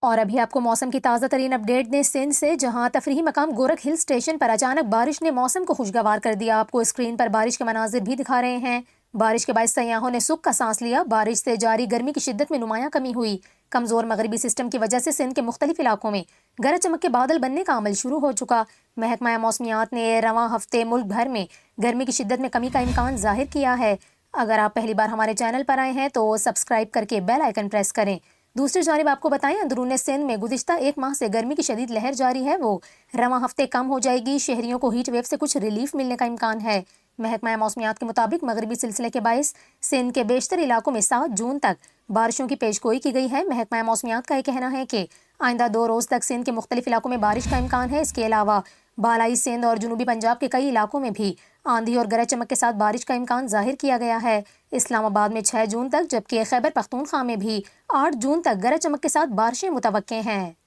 اور ابھی آپ کو موسم کی تازہ ترین اپڈیٹ دیں سندھ سے، جہاں تفریحی مقام گورکھ ہل اسٹیشن پر اچانک بارش نے موسم کو خوشگوار کر دیا۔ آپ کو اسکرین پر بارش کے مناظر بھی دکھا رہے ہیں۔ بارش کے باعث سیاحوں نے سکھ کا سانس لیا۔ بارش سے جاری گرمی کی شدت میں نمایاں کمی ہوئی۔ کمزور مغربی سسٹم کی وجہ سے سندھ کے مختلف علاقوں میں گرج چمک کے بادل بننے کا عمل شروع ہو چکا۔ محکمہ موسمیات نے رواں ہفتے ملک بھر میں گرمی کی شدت میں کمی کا امکان ظاہر کیا ہے۔ اگر آپ پہلی بار ہمارے چینل پر آئے ہیں تو سبسکرائب کر کے بیل آئیکن پریس کریں۔ دوسری جانب آپ کو بتائیں، اندرون سندھ میں گزشتہ ایک ماہ سے گرمی کی شدید لہر جاری ہے، وہ رواں ہفتے کم ہو جائے گی۔ شہریوں کو ہیٹ ویو سے کچھ ریلیف ملنے کا امکان ہے۔ محکمہ موسمیات کے مطابق مغربی سلسلے کے باعث سندھ کے بیشتر علاقوں میں 7 جون تک بارشوں کی پیشگوئی کی گئی ہے۔ محکمہ موسمیات کا یہ کہنا ہے کہ آئندہ 2 روز تک سندھ کے مختلف علاقوں میں بارش کا امکان ہے۔ اس کے علاوہ بالائی سندھ اور جنوبی پنجاب کے کئی علاقوں میں بھی آندھی اور گرج چمک کے ساتھ بارش کا امکان ظاہر کیا گیا ہے۔ اسلام آباد میں 6 جون تک، جبکہ خیبر پختونخوا میں بھی 8 جون تک گرج چمک کے ساتھ بارشیں متوقع ہیں۔